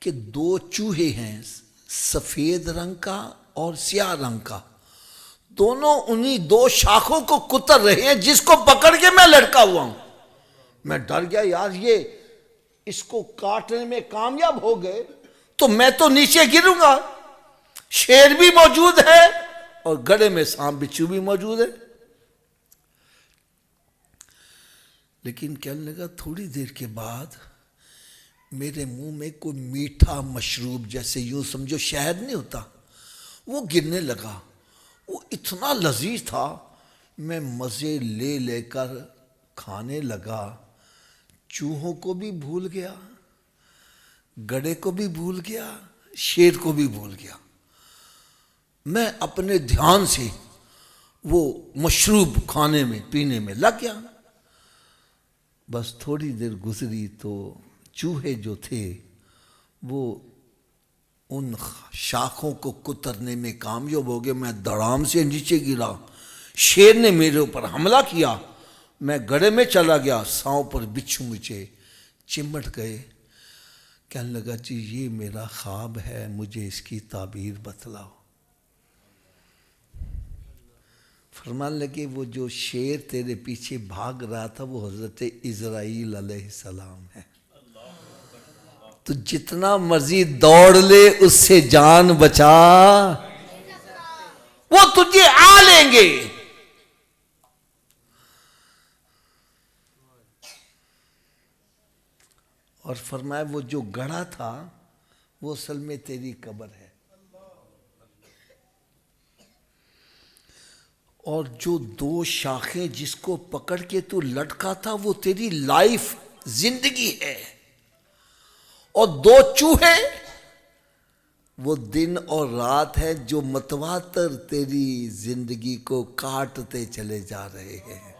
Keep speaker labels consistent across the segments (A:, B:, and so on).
A: کہ دو چوہے ہیں سفید رنگ کا اور سیاہ رنگ کا, دونوں انہی دو شاخوں کو کتر رہے ہیں جس کو پکڑ کے میں لٹکا ہوا ہوں. میں ڈر گیا, یار یہ اس کو کاٹنے میں کامیاب ہو گئے تو میں تو نیچے گروں گا. شیر بھی موجود ہے اور گڑے میں سانپ بچھو بھی موجود ہے. لیکن کہنے لگا تھوڑی دیر کے بعد میرے منہ میں کوئی میٹھا مشروب, جیسے یوں سمجھو شہد نہیں ہوتا, وہ گرنے لگا. وہ اتنا لذیذ تھا, میں مزے لے لے کر کھانے لگا. چوہوں کو بھی بھول گیا, گڑے کو بھی بھول گیا, شیر کو بھی بھول گیا. میں اپنے دھیان سے وہ مشروب کھانے میں پینے میں لگ گیا. بس تھوڑی دیر گزری تو چوہے جو تھے وہ ان شاخوں کو کترنے میں کامیاب ہو گئے. میں دڑام سے نیچے گرا, شیر نے میرے اوپر حملہ کیا, میں گڑے میں چلا گیا, ساؤں پر بچھو مجھے چمٹ گئے. کہنے لگا جی یہ میرا خواب ہے, مجھے اس کی تعبیر بتلاؤ. فرمان لگے وہ جو شیر تیرے پیچھے بھاگ رہا تھا وہ حضرت اسرائیل علیہ السلام ہے. تو جتنا مرضی دوڑ لے اس سے جان بچا, وہ تجھے آ لیں گے. اور فرمایا وہ جو گڑھا تھا وہ اصل میں تیری قبر ہے, اور جو دو شاخیں جس کو پکڑ کے تو لٹکا تھا وہ تیری لائف زندگی ہے, اور دو چوہے وہ دن اور رات ہے جو متواتر تیری زندگی کو کاٹتے چلے جا رہے ہیں.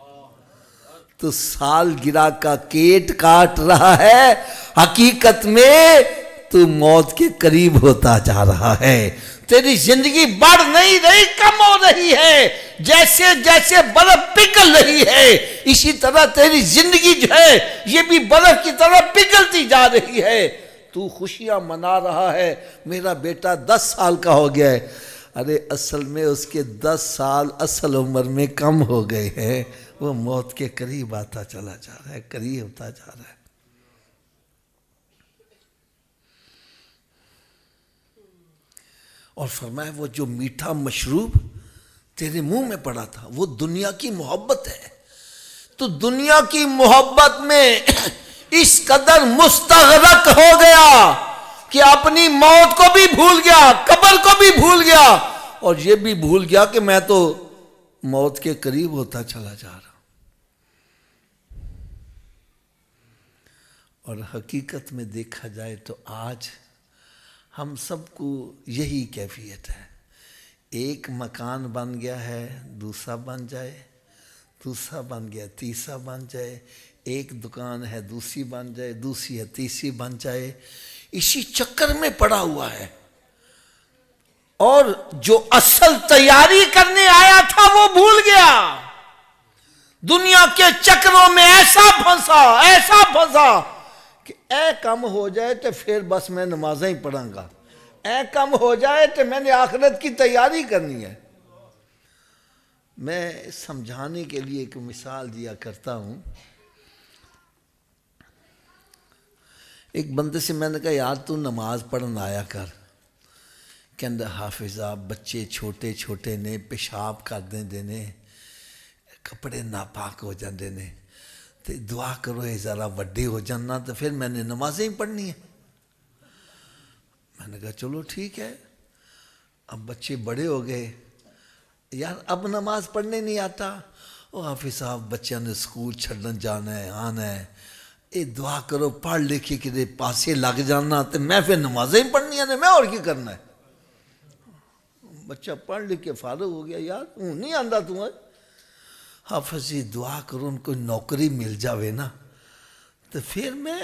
A: تو سال گرہ کا کیٹ کاٹ رہا ہے, حقیقت میں تو موت کے قریب ہوتا جا رہا ہے. تیری زندگی بڑھ نہیں رہی, کم ہو رہی ہے. جیسے جیسے برف پگھل رہی ہے اسی طرح تیری زندگی جو ہے یہ بھی برف کی طرح پگھلتی جا رہی ہے. تو خوشیاں منا رہا ہے, میرا بیٹا 10 سال کا ہو گیا ہے. ارے اصل میں اس کے 10 سال اصل عمر میں کم ہو گئے ہیں. وہ موت کے قریب آتا چلا جا رہا ہے, قریب ہوتا جا رہا ہے. اور فرمایا وہ جو میٹھا مشروب تیرے منہ میں پڑا تھا وہ دنیا کی محبت ہے. تو دنیا کی محبت میں اس قدر مستغرق ہو گیا کہ اپنی موت کو بھی بھول گیا, قبر کو بھی بھول گیا, اور یہ بھی بھول گیا کہ میں تو موت کے قریب ہوتا چلا جا رہا. اور حقیقت میں دیکھا جائے تو آج ہم سب کو یہی کیفیت ہے. ایک مکان بن گیا ہے, دوسرا بن جائے, دوسرا بن گیا تیسرا بن جائے, ایک دکان ہے دوسری بن جائے, دوسری ہے تیسری بن جائے. اسی چکر میں پڑا ہوا ہے. اور جو اصل تیاری کرنے آیا تھا وہ بھول گیا. دنیا کے چکروں میں ایسا پھنسا کہ اے کم ہو جائے تو پھر بس میں نمازیں ہی پڑھوں گا, اے کم ہو جائے تو میں نے آخرت کی تیاری کرنی ہے. میں سمجھانے کے لیے ایک مثال دیا کرتا ہوں. ایک بندے سے میں نے کہا یار تو نماز پڑھن آیا کر. کہندہ حافظ آپ بچے چھوٹے چھوٹے نے, پیشاب کر دیں نے, کپڑے ناپاک ہو جاندے نے, تو دعا کرو یہ ذرا وڈے ہو جانا تو پھر میں نے نمازیں ہی پڑھنی ہیں. میں نے کہا چلو ٹھیک ہے. اب بچے بڑے ہو گئے, یار اب نماز پڑھنے نہیں آتا. او حافظ صاحب بچوں نے اسکول چھڑن جانا ہے, آنا ہے, یہ دعا کرو پڑھ لکھے کہ پاسے لگ جانا تو میں پھر نمازیں ہی پڑھنی ہیں, میں اور کی کرنا ہے. بچہ پڑھ لکھ کے فارغ ہو گیا. یار نہیں آندا تمہیں. حافظ جی دعا کرو ان کو نوکری مل جاوے نا تو پھر میں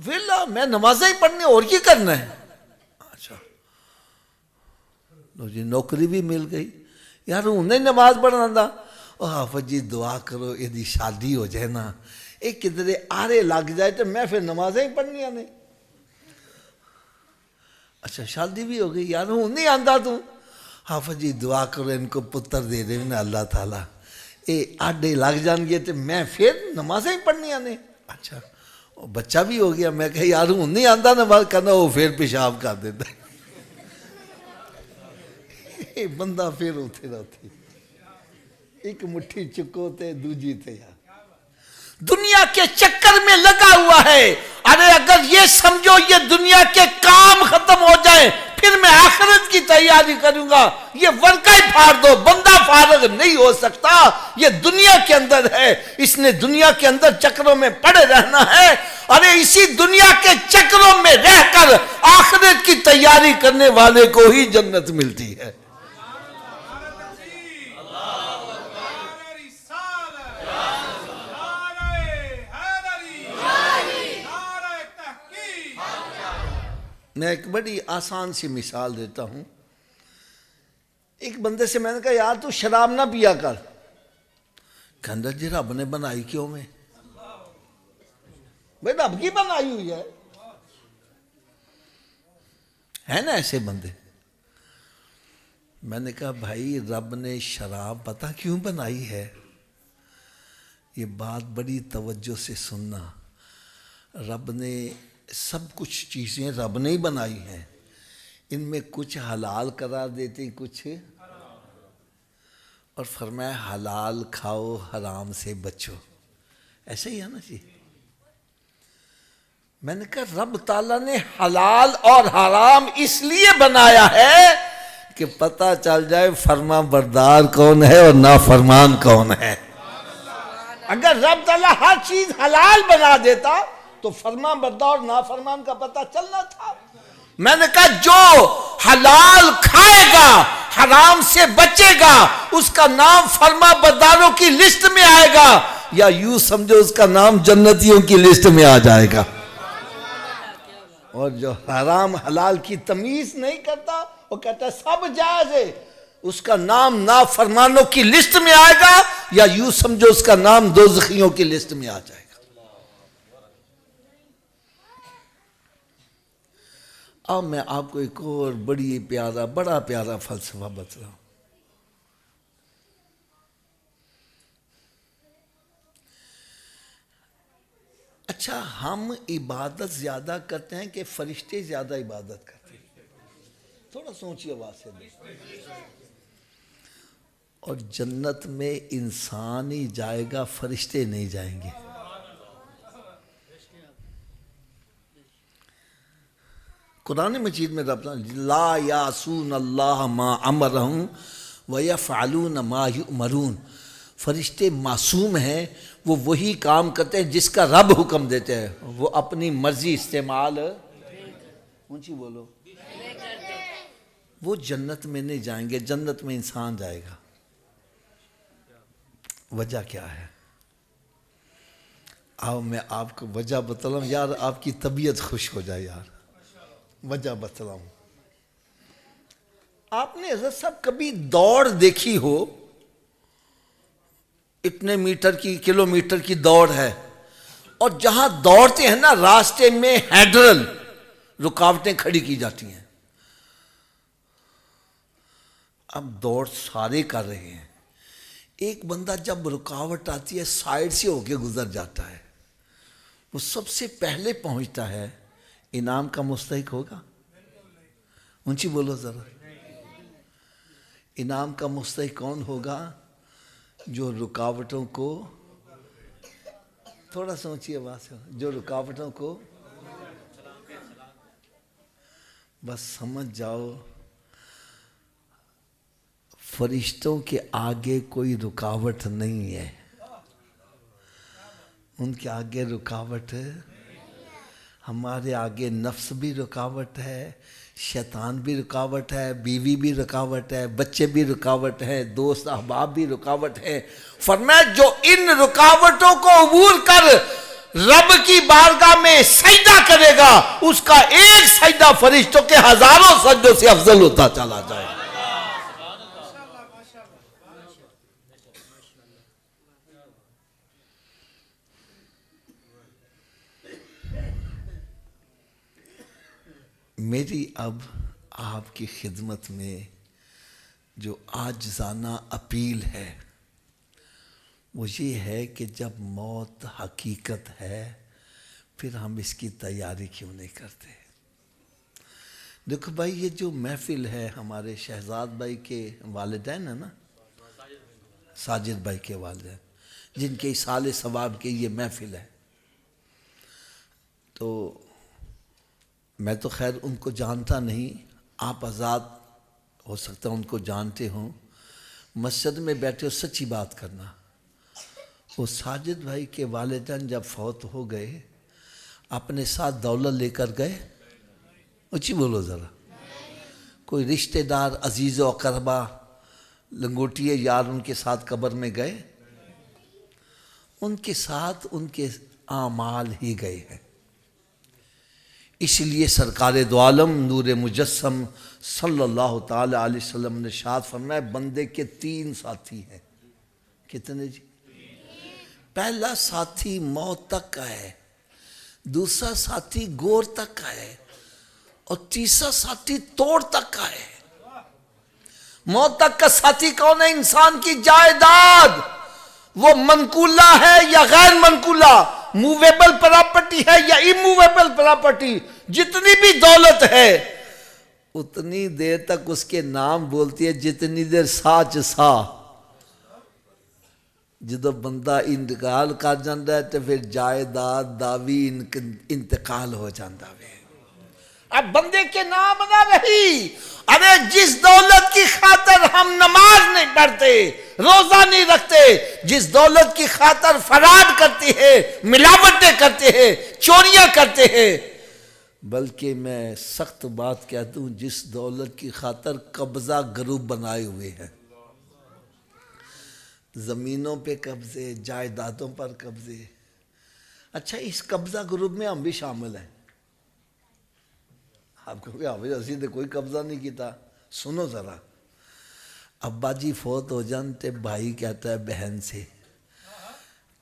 A: ویلا, میں نمازیں ہی پڑھنی اور کی کرنا ہے. اچھا لو جی نوکری بھی مل گئی. یار انہیں نماز پڑھنا تھا. او حافظ جی دعا کرو یہ شادی ہو جائے نا, ایک کدھر آرے لگ جائے تو میں پھر نمازیں ہی پڑھنی نہیں. اچھا شادی بھی ہو گئی یار، ہوں نہیں آندا تو حافظ جی دعا کرو ان کو پتر دے دے نا اللہ تعالیٰ، یہ آڈے لگ جان گے تو میں پھر نمازیں ہی پڑھنیاں نے. اچھا بچہ بھی ہو گیا. میں کہا یار ہوں نہیں آندا نماز کرنا، وہ پھر پیشاب کر دیتا بندہ پھر اتھے رہتی ایک مٹھی چکو تے دوجی تے یار دنیا کے چکر میں لگا ہوا ہے. ارے اگر یہ سمجھو یہ دنیا کے کام ختم ہو جائیں پھر میں آخرت کی تیاری کروں گا، یہ ورقہ پھاڑ دو، بندہ فارغ نہیں ہو سکتا. یہ دنیا کے اندر ہے، اس نے دنیا کے اندر چکروں میں پڑے رہنا ہے. ارے اسی دنیا کے چکروں میں رہ کر آخرت کی تیاری کرنے والے کو ہی جنت ملتی ہے. میں ایک بڑی آسان سی مثال دیتا ہوں. ایک بندے سے میں نے کہا یار تو شراب نہ پیا کر. کہندہ جی رب نے بنائی کیوں میں؟ بھئی رب کی بنائی ہوئی ہے نا ایسے بندے. میں نے کہا بھائی رب نے شراب پتہ کیوں بنائی ہے؟ یہ بات بڑی توجہ سے سننا. رب نے سب کچھ چیزیں رب نے ہی بنائی ہیں، ان میں کچھ حلال قرار دیتی کچھ، اور فرمایا حلال کھاؤ حرام سے بچو. ایسے ہی ہے نا جی. میں نے کہا رب تعالیٰ نے حلال اور حرام اس لیے بنایا ہے کہ پتہ چل جائے فرما بردار کون ہے اور نافرمان کون ہے. اگر رب تعالیٰ ہر چیز حلال بنا دیتا تو فرما بردار اور نافرمان کا پتہ چلنا تھا. میں نے کہا جو حلال کھائے گا حرام سے بچے گا اس کا نام فرما برداروں کی لسٹ میں آئے گا، یا یوں سمجھو اس کا نام جنتیوں کی لسٹ میں آ جائے گا. اور جو حرام حلال کی تمیز نہیں کرتا وہ کہتا ہے سب جائز ہے، اس کا نام نافرمانوں کی لسٹ میں آئے گا، یا یوں سمجھو اس کا نام دوزخیوں کی لسٹ میں آ جائے گا. اب میں آپ کو ایک اور بڑا پیارا فلسفہ بتا رہا ہوں. اچھا ہم عبادت زیادہ کرتے ہیں کہ فرشتے زیادہ عبادت کرتے ہیں؟ تھوڑا سوچیے آواز سے. اور جنت میں انسان ہی جائے گا، فرشتے نہیں جائیں گے. قرآن مجید میں رب لا یعصون اللہ ما امرہم ویفعلون ما یؤمرون. فرشتے معصوم ہیں، وہ وہی کام کرتے ہیں جس کا رب حکم دیتے ہیں، وہ اپنی مرضی استعمال اونچی بولو. وہ جنت میں نہیں جائیں گے، جنت میں انسان جائے گا. وجہ کیا ہے؟ آؤ میں آپ کو وجہ بتا رہا ہوں یار، آپ کی طبیعت خوش ہو جائے یار. وجہ بتا رہا ہوں. آپ نے حضرت صاحب کبھی دوڑ دیکھی ہو؟ اتنے میٹر کی کلومیٹر کی دوڑ ہے، اور جہاں دوڑتے ہیں نا راستے میں ہیڈرل رکاوٹیں کھڑی کی جاتی ہیں. اب دوڑ سارے کر رہے ہیں، ایک بندہ جب رکاوٹ آتی ہے سائیڈ سے ہو کے گزر جاتا ہے، وہ سب سے پہلے پہنچتا ہے، انعام کا مستحق ہوگا؟ اونچی بولو ذرا. انعام کا مستحق کون ہوگا؟ جو رکاوٹوں کو، تھوڑا سوچیے آواز سے، جو رکاوٹوں کو، بس سمجھ جاؤ فرشتوں کے آگے کوئی رکاوٹ نہیں ہے. ان کے آگے رکاوٹ ہے. ہمارے آگے نفس بھی رکاوٹ ہے، شیطان بھی رکاوٹ ہے، بیوی بھی رکاوٹ ہے، بچے بھی رکاوٹ ہیں، دوست احباب بھی رکاوٹ ہے. فرمایا جو ان رکاوٹوں کو عبور کر رب کی بارگاہ میں سجدہ کرے گا اس کا ایک سجدہ فرشتوں کے ہزاروں سجدوں سے افضل ہوتا چلا جائے. میری اب آپ کی خدمت میں جو عاجزانہ اپیل ہے وہ یہ ہے کہ جب موت حقیقت ہے پھر ہم اس کی تیاری کیوں نہیں کرتے؟ دیکھو بھائی، یہ جو محفل ہے ہمارے شہزاد بھائی کے والدین ہیں نا، ساجد بھائی کے والدین، جن کے اصال ثواب کی یہ محفل ہے، تو میں تو خیر ان کو جانتا نہیں، آپ آزاد ہو سکتا ان کو جانتے ہوں، مسجد میں بیٹھے ہو سچی بات کرنا، وہ ساجد بھائی کے والدین جب فوت ہو گئے اپنے ساتھ دولت لے کر گئے؟ اچھی بولو ذرا، کوئی رشتہ دار عزیز و اقربا لنگوٹیے یار ان کے ساتھ قبر میں گئے؟ ان کے ساتھ ان کے اعمال ہی گئے ہیں۔ اس لیے سرکار دو عالم نور مجسم صلی اللہ تعالی علیہ وسلم نے ارشاد فرمایا بندے کے 3 ساتھی ہیں۔ کتنے جی؟ پہلا ساتھی موت تک کا ہے، دوسرا ساتھی گور تک کا ہے، اور تیسرا ساتھی توڑ تک کا ہے۔ موت تک کا ساتھی کون ہے؟ انسان کی جائیداد، وہ منقولہ ہے یا غیر منقولہ، موویبل پراپرٹی ہے یا ایموویبل پراپرٹی، جتنی بھی دولت ہے اتنی دیر تک اس کے نام بولتی ہے جتنی دیر ساچ سا۔ جدو بندہ انتقال کر جاندہ ہے تو پھر جائیداد داوی انتقال ہو جاندہ ہے۔ اب بندے کے نام نہ رہی۔ ارے جس دولت کی خاطر ہم نماز نہیں پڑھتے، روزہ نہیں رکھتے، جس دولت کی خاطر فراد کرتے ہیں، ملاوٹیں کرتے ہیں، چوریاں کرتے ہیں، بلکہ میں سخت بات کہتا ہوں جس دولت کی خاطر قبضہ گروپ بنائے ہوئے ہیں، زمینوں پہ قبضے، جائیدادوں پر قبضے۔ اچھا، اس قبضہ گروپ میں ہم بھی شامل ہیں۔ آپ کو کہ حافظ اسی نے کوئی قبضہ نہیں کیتا۔ سنو ذرا، ابا جی فوت ہو جانتے بھائی کہتا ہے بہن سے،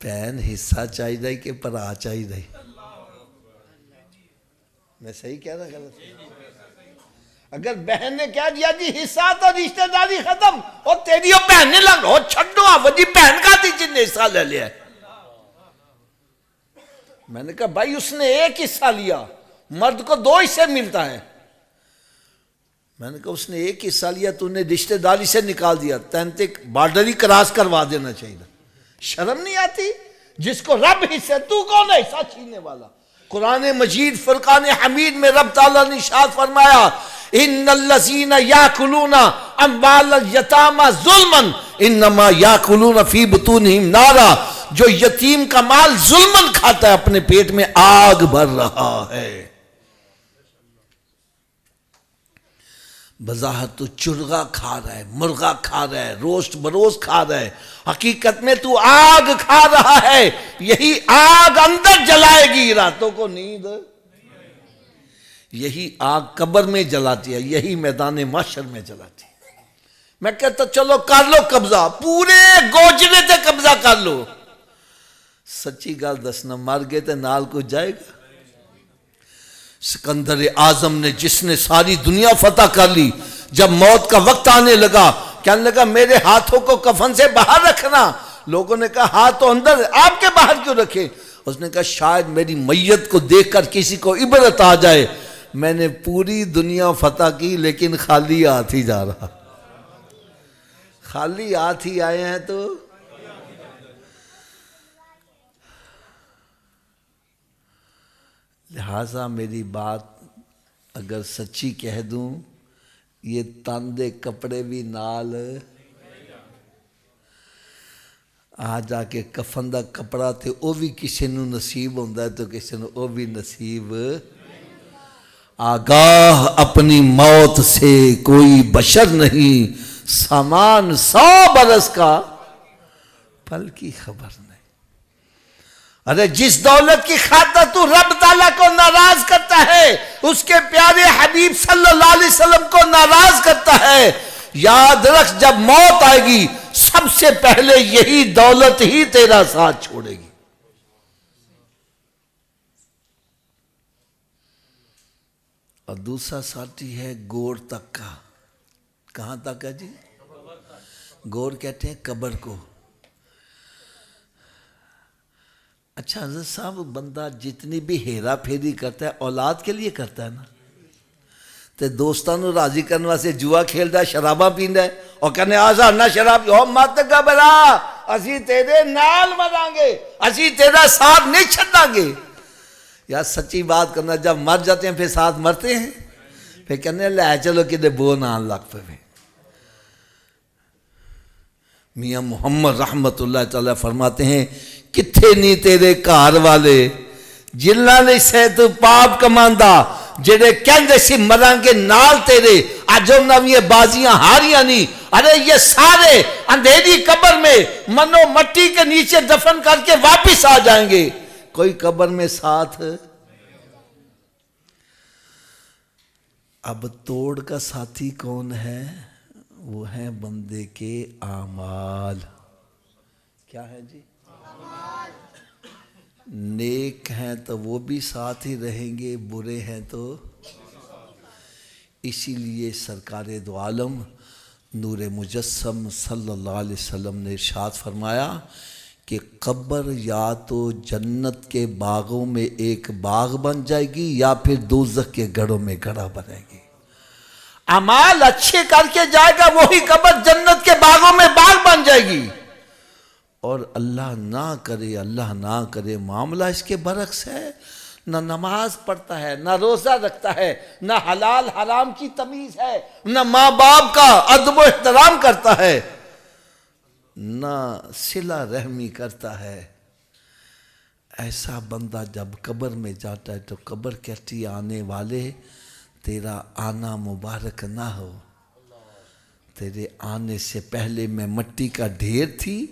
A: بہن حصہ چاہی رہی کہ پرا چاہی رہی؟ میں صحیح کہہ رہا غلط؟ اگر بہن نے کہہ دیا جی حصہ تو رشتہ داری ختم، اور تیری اور بہن نے لگ ہو چھڑو آو جی بہن کا تھی جن نے حصہ لے لیا ہے۔ میں نے کہا بھائی اس نے ایک حصہ لیا، مرد کو 2 حصے ملتا ہے۔ میں نے کہا اس نے ایک حصہ لیا، تو نے رشتہ داری سے نکال دیا، تینتک بارڈر ہی کراس کروا دینا چاہیے۔ شرم نہیں آتی؟ جس کو رب حصہ، تو کون ہے حصہ چھینے والا؟ قرآن مجید فرقان حمید میں رب تعالیٰ نے ارشاد فرمایا ان الذین یاکلون اموال الیتامی ظلما انما یاکلون فی بطونہم نارا، جو یتیم کا مال ظلمن کھاتا ہے اپنے پیٹ میں آگ بھر رہا ہے۔ بظاہر تو چرغا کھا رہا ہے، مرغا کھا رہا ہے، روسٹ بروس کھا رہا ہے، حقیقت میں تو آگ کھا رہا ہے۔ یہی آگ اندر جلائے گی، راتوں کو نیند یہی آگ قبر میں جلاتی ہے، یہی میدان محشر میں جلاتی ہے۔ میں کہتا چلو کر لو قبضہ، پورے گوجرے تے قبضہ کر لو۔ سچی گل دسنا، مر گئے تے نال کو جائے گا؟ سکندر اعظم نے، جس نے ساری دنیا فتح کر لی، جب موت کا وقت آنے لگا کہنے لگا میرے ہاتھوں کو کفن سے باہر رکھنا۔ لوگوں نے کہا ہاتھ تو اندر، آپ کے باہر کیوں رکھے؟ اس نے کہا شاید میری میت کو دیکھ کر کسی کو عبرت آ جائے، میں نے پوری دنیا فتح کی لیکن خالی ہاتھ ہی جا رہا۔ خالی ہاتھ ہی آئے ہیں تو لہٰذا میری بات اگر سچی کہہ دوں، یہ تاندے کپڑے بھی نال آ جا کے کفن دا کپڑا تے او بھی کسی نو نصیب ہوندہ ہے تو کسی نو او بھی نصیب۔ آگاہ اپنی موت سے کوئی بشر نہیں، سامان 100 برس کا پل کی خبر نہیں۔ ارے جس دولت کی خاطر تو رب تعالیٰ کو ناراض کرتا ہے، اس کے پیارے حبیب صلی اللہ علیہ وسلم کو ناراض کرتا ہے، یاد رکھ جب موت آئے گی سب سے پہلے یہی دولت ہی تیرا ساتھ چھوڑے گی۔ اور دوسرا ساتھی ہے گور تک کا. کہاں تک ہے جی؟ گور کہتے ہیں قبر کو. اچھا حضرت صاحب، بندہ جتنی بھی ہیرا پھیری کرتا ہے اولاد کے لیے کرتا ہے نا. تے دوستانوں راضی کرنے واسطے جوا کھیلتا ہے، شراباں پیندا ہے اور کہنے آزاد نہ شراب او مت گھبرا، اسی تیرے نال مراں گے، اسی تیرا ساتھ نہیں چھڈاں گے. یار سچی بات کرنا، جب مر جاتے ہیں پھر ساتھ مرتے ہیں، پھر کہنے لے چلو کدے بو نال لگ پے. میاں محمد رحمت اللہ تعالیٰ فرماتے ہیں کتھے نہیں تیرے گھر والے جنہاں نے صحت پاپ کماندا، جڑے کہندے سی مراں گے نال تیرے، اج انہاں وی بازیاں ہاریاں نہیں. ارے یہ سارے اندھیری قبر میں منو مٹی کے نیچے دفن کر کے واپس آ جائیں گے، کوئی قبر میں ساتھ. اب توڑ کا ساتھی کون ہے؟ وہ ہیں بندے کے اعمال. کیا ہے جی؟ نیک ہیں تو وہ بھی ساتھ ہی رہیں گے، برے ہیں تو. اسی لیے سرکار دو عالم نور مجسم صلی اللہ علیہ وسلم نے ارشاد فرمایا کہ قبر یا تو جنت کے باغوں میں ایک باغ بن جائے گی یا پھر دوزخ کے گڑھوں میں گڑھا بنے گی. اعمال اچھے کر کے جائے گا وہی قبر جنت کے باغوں میں باغ بن جائے گی. اور اللہ نہ کرے معاملہ اس کے برعکس ہے. نہ نماز پڑھتا ہے، نہ روزہ رکھتا ہے، نہ حلال حرام کی تمیز ہے، نہ ماں باپ کا ادب و احترام کرتا ہے، نہ صلہ رحمی کرتا ہے. ایسا بندہ جب قبر میں جاتا ہے تو قبر کہتی آنے والے تیرا آنا مبارک نہ ہو، تیرے آنے سے پہلے میں مٹی کا ڈھیر تھی،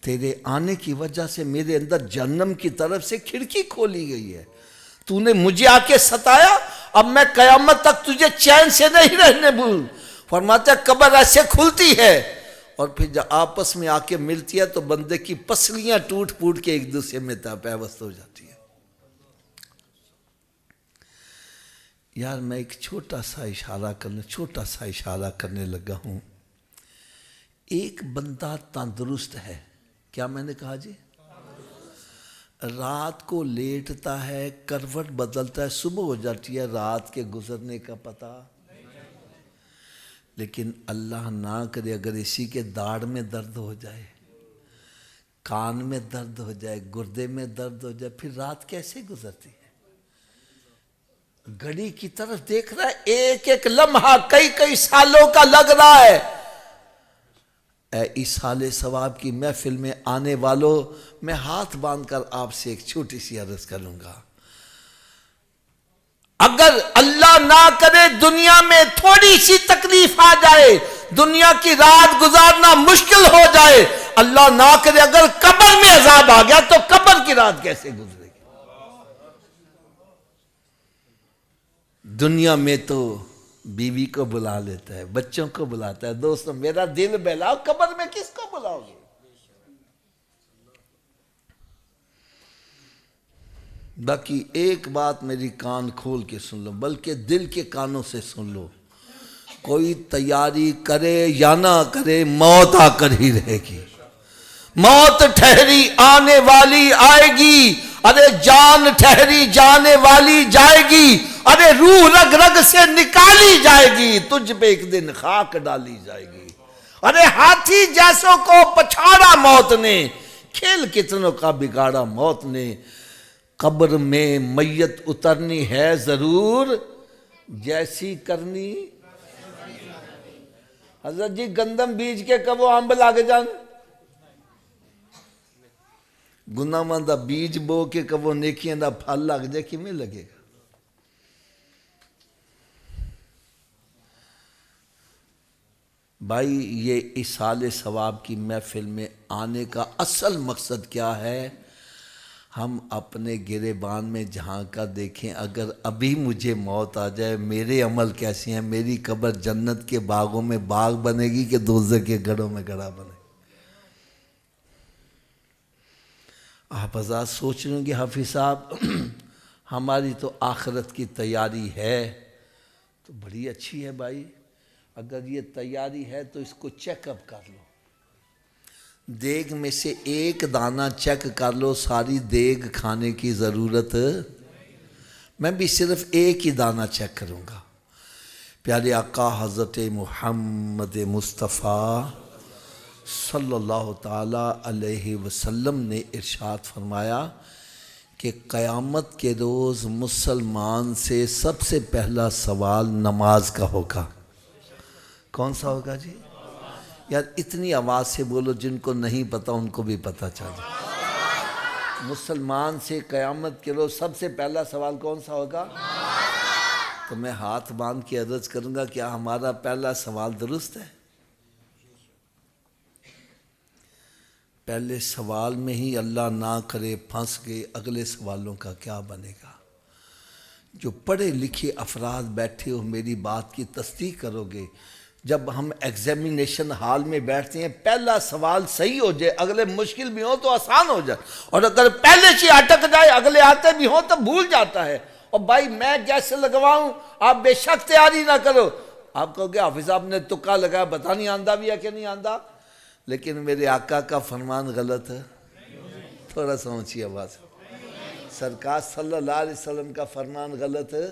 A: تیرے آنے کی وجہ سے میرے اندر جہنم کی طرف سے کھڑکی کھولی گئی ہے، تو نے مجھے آ کے ستایا، اب میں قیامت تک تجھے چین سے نہیں رہنے بھول. فرماتا ہے قبر ایسے کھلتی ہے اور پھر جب آپس میں آ کے ملتی ہے تو بندے کی پسلیاں ٹوٹ پھوٹ کے ایک دوسرے میں پیوست ہو جاتی ہے. یار میں ایک چھوٹا سا اشارہ کرنے لگا ہوں. ایک بندہ تندرست ہے، کیا میں نے کہا جی؟ رات کو لیٹتا ہے، کروٹ بدلتا ہے، صبح ہو جاتی ہے، رات کے گزرنے کا پتہ. لیکن اللہ نہ کرے اگر اسی کے داڑھ میں درد ہو جائے، کان میں درد ہو جائے، گردے میں درد ہو جائے، پھر رات کیسے گزرتی ہے؟ گھڑی کی طرف دیکھ رہا ہے، ایک ایک لمحہ کئی سالوں کا لگ رہا ہے. اے ایصال ثواب کی محفل میں آنے والوں، میں ہاتھ باندھ کر آپ سے ایک چھوٹی سی عرض کروں گا. اگر اللہ نہ کرے دنیا میں تھوڑی سی تکلیف آ جائے، دنیا کی رات گزارنا مشکل ہو جائے، اللہ نہ کرے اگر قبر میں عذاب آ گیا تو قبر کی رات کیسے گزرے گی؟ دنیا میں تو بیوی کو بلا لیتا ہے، بچوں کو بلاتا ہے، دوستوں میرا دل بہلاؤ، قبر میں کس کو بلاؤ گے؟ باقی ایک بات میری کان کھول کے سن لو، بلکہ دل کے کانوں سے سن لو، کوئی تیاری کرے یا نہ کرے موت آ کر ہی رہے گی. موت ٹھہری آنے والی آئے گی، ارے جان ٹھہری جانے والی جائے گی، ارے روح رگ رگ سے نکالی جائے گی، تجھ پہ ایک دن خاک ڈالی جائے گی. ارے ہاتھی جیسوں کو پچھاڑا موت نے، کھیل کتنوں کا بگاڑا موت نے. قبر میں میت اترنی ہے ضرور، جیسی کرنی. حضرت جی گندم بیج کے کبو آمب لاگے جان، گناہاں دا بیج بو کے کبو نیکیاں دا پھل لگ جائے، کیویں لگے گا؟ بھائی یہ ایصال ثواب کی محفل میں آنے کا اصل مقصد کیا ہے؟ ہم اپنے گریبان میں جھانک کر دیکھیں، اگر ابھی مجھے موت آ جائے میرے عمل کیسے ہیں، میری قبر جنت کے باغوں میں باغ بنے گی کہ دوزخ کے گڑھوں میں گڑھا بنے گی؟ آپ حضرات سوچ رہے ہوں گے حافظ صاحب ہماری تو آخرت کی تیاری ہے، تو بڑی اچھی ہے بھائی، اگر یہ تیاری ہے تو اس کو چیک اپ کر لو، دیگ میں سے ایک دانہ چیک کر لو، ساری دیگ کھانے کی ضرورت، میں بھی صرف ایک ہی دانہ چیک کروں گا۔ پیارے آقا حضرت محمد مصطفیٰ صلی اللہ تعالیٰ علیہ وسلم نے ارشاد فرمایا کہ قیامت کے روز مسلمان سے سب سے پہلا سوال نماز کا ہوگا۔ کون سا ہوگا جی؟ یار اتنی آواز سے بولو، جن کو نہیں پتا ان کو بھی پتا چل جائے۔ مسلمان سے قیامت کے روز سب سے پہلا سوال کون سا ہوگا؟ تو میں ہاتھ باندھ کے عرض کروں گا، کیا ہمارا پہلا سوال درست ہے؟ پہلے سوال میں ہی اللہ نہ کرے پھنس گئے، اگلے سوالوں کا کیا بنے گا؟ جو پڑھے لکھے افراد بیٹھے ہو میری بات کی تصدیق کرو گے، جب ہم ایگزامینیشن ہال میں بیٹھتے ہیں پہلا سوال صحیح ہو جائے، اگلے مشکل بھی ہوں تو آسان ہو جائے، اور اگر پہلے سے اٹک جائے اگلے آتے بھی ہوں تو بھول جاتا ہے۔ اور بھائی میں جیسے لگواؤں آپ بے شک تیاری نہ کرو، آپ کہو گے حافظ صاحب نے تکا لگایا، پتہ نہیں آندہ بھی ہے کہ نہیں آندہ، لیکن میرے آقا کا فرمان غلط ہے؟ تھوڑا سا اونچی آواز، سرکار صلی اللہ علیہ وسلم کا فرمان غلط ہے؟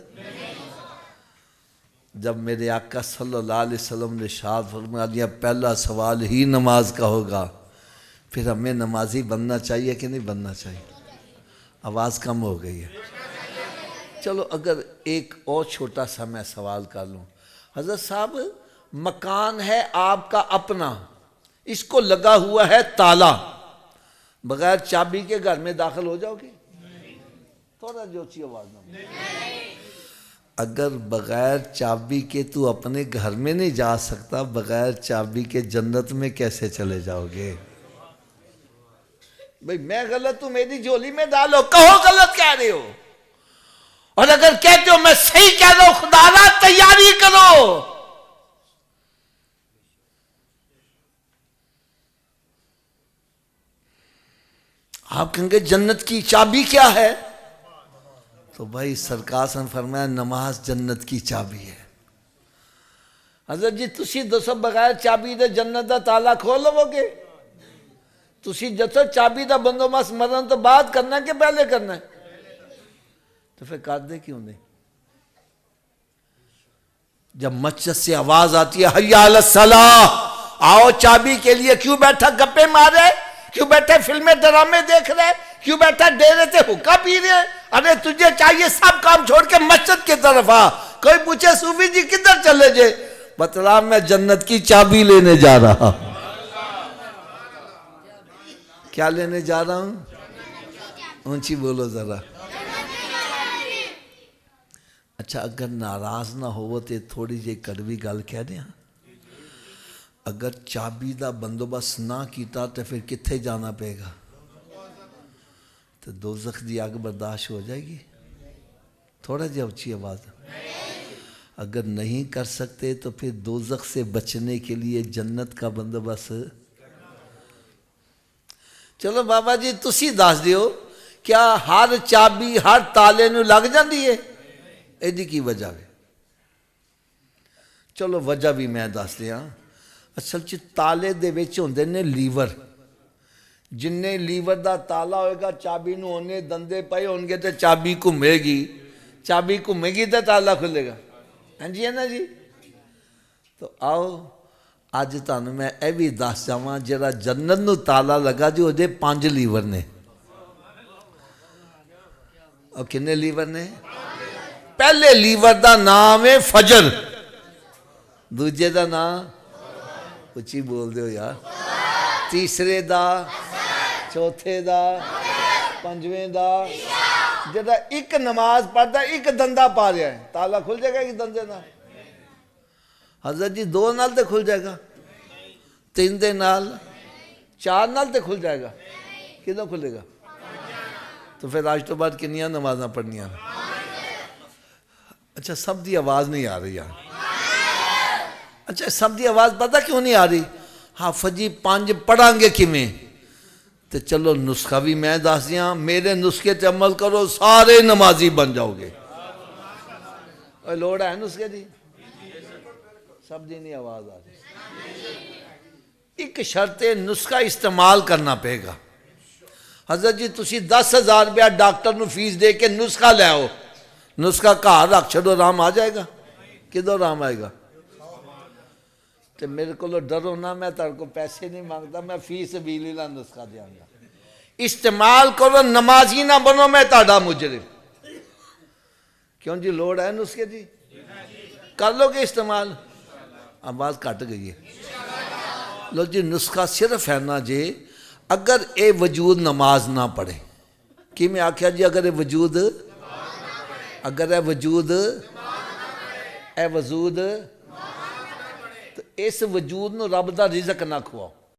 A: جب میرے آقا صلی اللہ علیہ وسلم نے ارشاد فرما دیا پہلا سوال ہی نماز کا ہوگا، پھر ہمیں نمازی بننا چاہیے کہ نہیں بننا چاہیے؟ آواز کم ہو گئی ہے۔ چلو اگر ایک اور چھوٹا سا میں سوال کر لوں، حضرت صاحب مکان ہے آپ کا اپنا، اس کو لگا ہوا ہے تالا، بغیر چابی کے گھر میں داخل ہو جاؤ گے؟ تھوڑا جو اچھی آواز نہ، اگر بغیر چابی کے تو اپنے گھر میں نہیں جا سکتا، بغیر چابی کے جنت میں کیسے چلے جاؤ گے؟ بھئی میں غلط ہوں میری جھولی میں ڈالو، کہو غلط کہہ رہے ہو، اور اگر کہتے ہو میں صحیح کہہ رہا ہوں خدا را تیاری کرو۔ آپ کہیں گے جنت کی چابی کیا ہے؟ تو بھائی سرکار نے فرمایا نماز جنت کی چابی ہے۔ حضرت جی تسی دسو بغیر چابی دے جنت دا تالا کھول لو گے؟ تسی جسو چابی دا بندوبست مرن تو بعد کرنا ہے کہ پہلے کرنا ہے؟ تو پھر کر دے کیوں نہیں؟ جب مسجد سے آواز آتی ہے حی علی الصلاۃ، آؤ چابی کے لیے، کیوں بیٹھا گپے مارے، کیوں بیٹھے فلمیں ڈرامے دیکھ رہے، کیوں بیٹھا ڈیرے سے حکا پی رہے؟ ارے تجھے چاہیے سب کام چھوڑ کے مسجد کی طرف آ۔ کوئی پوچھے صوفی جی کدھر چلے جے، بتلا میں جنت کی چابی لینے جا رہا۔ کیا لینے جا رہا ہوں؟ اونچی بولو ذرا۔ اچھا اگر ناراض نہ ہو تو تھوڑی جی کڑوی گل کہہ دیا، اگر چابی دا بندوبست نہ کیتا تو پھر کتھے جانا پے گا؟ تو دوزخ دی آگ برداشت ہو جائے گی؟ تھوڑا جی اونچی آواز۔ اگر نہیں کر سکتے تو پھر دوزخ سے بچنے کے لیے جنت کا بندوبست۔ چلو بابا جی تسی دس دیو، کیا ہر چابی ہر تالے نو لگ جاندی ہے؟ ایدی کی وجہ ہے؟ چلو وجہ بھی میں دس دیا، اصل چ تالے دے وچ ہوندے نے لیور، جننے لیور دا تالا ہوئے گا چابی نو ہونے دندے پائے ہونگے تے چابی گھومے گی، چابی گھومے گی تے تالا کھلے گا۔ ہاں جی ہے نا جی؟ تو آؤ آج تانوں میں اے بھی دس جاواں جڑا جنت نو تالا لگا جو دے 5 لیور نے۔ اور کنے لیور نے؟ پہلے لیور دا نام ہے فجر، دوجے دا نام اچھی بول دے ہو یار، تیسرے دا، چوتھے دا، پنجویں دا، جدہ ایک نماز پڑھتا ایک دندہ پا رہا ہے، تالا کھل جائے گا ایک دندے نال؟ حضرت جی 2 نال تے کھل جائے گا، 3 دے نال، 4 نال تے کھل جائے گا، کدوں کھلے گا؟ تو پھر آج تو بعد کنیاں نمازاں پڑھنیاں؟ اچھا سب دی آواز نہیں آ رہی یار، اچھا سب دی آواز پتہ کیوں نہیں آ رہی؟ حافظ جی 5 پڑھاں گے کیویں؟ تو چلو نسخہ بھی میں دس دیاں، میرے نسخے تے عمل کرو سارے نمازی بن جاؤ گے۔ اور لوڑ ہے نسخے دی؟ سب دی نہیں آواز آ رہی. ایک شرط نسخہ استعمال کرنا پے گا. حضرت جی تسی 10,000 روپیہ ڈاکٹر نو فیس دے کے نسخہ لے آؤ, نسخہ گھر رکھ چھڑو, آرام آ جائے گا؟ کدھر آرام آئے گا؟ تو میرے کو ڈرو نہ, میں تیرے کو پیسے نہیں مانگتا, میں فی سبیل اللہ نسخہ دیاں گا. استعمال کرو, نمازی نہ بنو, میں تہاڈا مجرم. کیوں جی لوڑ ہے نسخے دی؟ کر لو گے استعمال؟ آواز کٹ گئی ہے. لو جی نسخہ صرف ہے نا جی اگر اے وجود نماز نہ پڑھے. کی میں آکھیا جی اگر اے وجود اے وجود تو اس وجود نو رب دا رزق نہ کھواؤ.